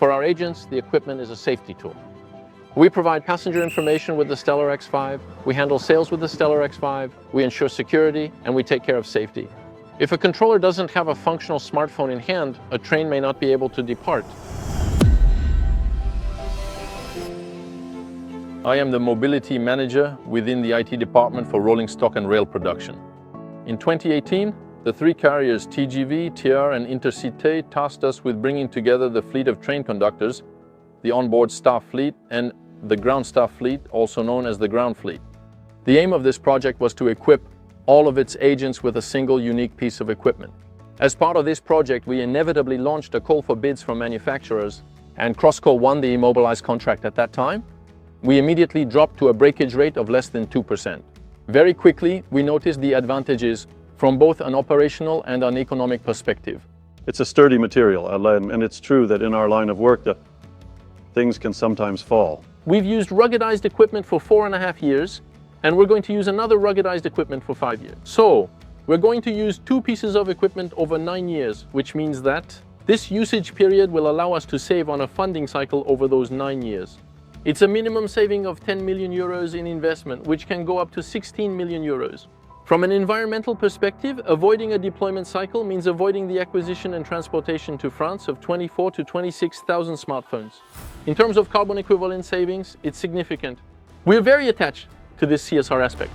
For our agents, the equipment is a safety tool. We provide passenger information with the Stellar X5, we handle sales with the Stellar X5, we ensure security, and we take care of safety. If a controller doesn't have a functional smartphone in hand, a train may not be able to depart. I am the mobility manager within the IT department for rolling stock and rail production. In 2018, the three carriers TGV, TR, and Intercité tasked us with bringing together the fleet of train conductors, the onboard staff fleet, and the ground staff fleet, also known as the ground fleet. The aim of this project was to equip all of its agents with a single unique piece of equipment. As part of this project, we inevitably launched a call for bids from manufacturers, and Crosscall won the immobilized contract at that time. We immediately dropped to a breakage rate of less than 2%. Very quickly, we noticed the advantages from both an operational and an economic perspective. It's a sturdy material, and it's true that in our line of work that things can sometimes fall. We've used ruggedized equipment for 4.5 years, and we're going to use another ruggedized equipment for 5 years. So, we're going to use 2 pieces of equipment over 9 years, which means that this usage period will allow us to save on a funding cycle over those 9 years. It's a minimum saving of 10 million euros in investment, which can go up to 16 million euros. From an environmental perspective, avoiding a deployment cycle means avoiding the acquisition and transportation to France of 24,000 to 26,000 smartphones. In terms of carbon equivalent savings, it's significant. We're very attached to this CSR aspect.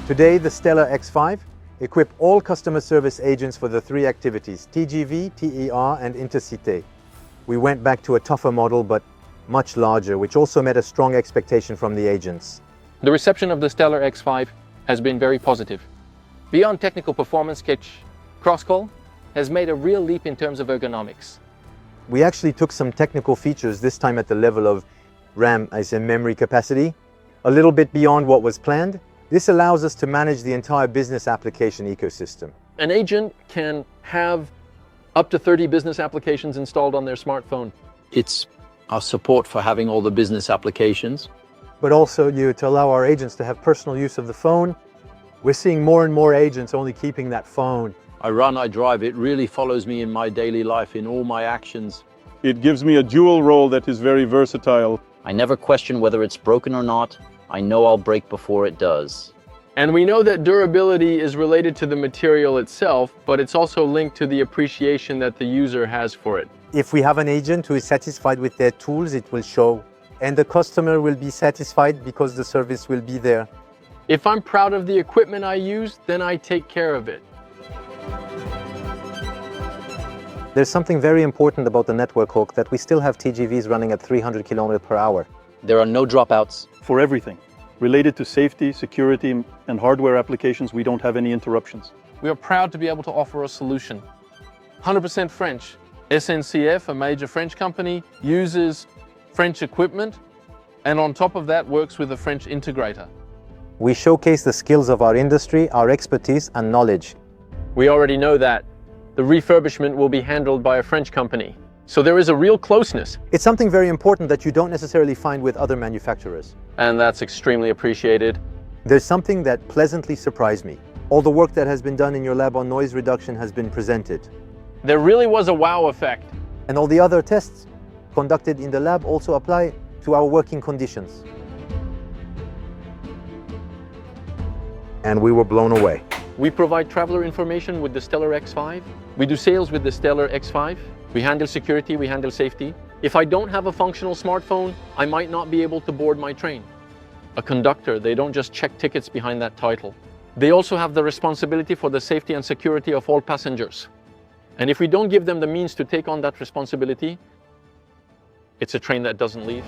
Today, the Stellar X5 equip all customer service agents for the 3 activities, TGV, TER, and Intercité. We went back to a tougher model, but much larger, which also met a strong expectation from the agents. The reception of the Stellar X5 has been very positive. Beyond technical performance, Crosscall has made a real leap in terms of ergonomics. We actually took some technical features, this time at the level of RAM, as in memory capacity, a little bit beyond what was planned. This allows us to manage the entire business application ecosystem. An agent can have up to 30 business applications installed on their smartphone. It's our support for having all the business applications. But also to allow our agents to have personal use of the phone. We're seeing more and more agents only keeping that phone. I run, I drive, it really follows me in my daily life, in all my actions. It gives me a dual role that is very versatile. I never question whether it's broken or not. I know I'll break before it does. And we know that durability is related to the material itself, but it's also linked to the appreciation that the user has for it. If we have an agent who is satisfied with their tools, it will show. And the customer will be satisfied because the service will be there. If I'm proud of the equipment I use, then I take care of it. There's something very important about the network hook, that we still have TGVs running at 300 km per hour. There are no dropouts. For everything. Related to safety, security, and hardware applications, we don't have any interruptions. We are proud to be able to offer a solution. 100% French. SNCF, a major French company, uses French equipment, and on top of that works with a French integrator. We showcase the skills of our industry, our expertise and knowledge. We already know that the refurbishment will be handled by a French company. So there is a real closeness. It's something very important that you don't necessarily find with other manufacturers. And that's extremely appreciated. There's something that pleasantly surprised me. All the work that has been done in your lab on noise reduction has been presented. There really was a wow effect. And all the other tests conducted in the lab also apply to our working conditions. And we were blown away. We provide traveler information with the Stellar X5. We do sales with the Stellar X5. We handle security, we handle safety. If I don't have a functional smartphone, I might not be able to board my train. A conductor, they don't just check tickets behind that title. They also have the responsibility for the safety and security of all passengers. And if we don't give them the means to take on that responsibility, it's a train that doesn't leave.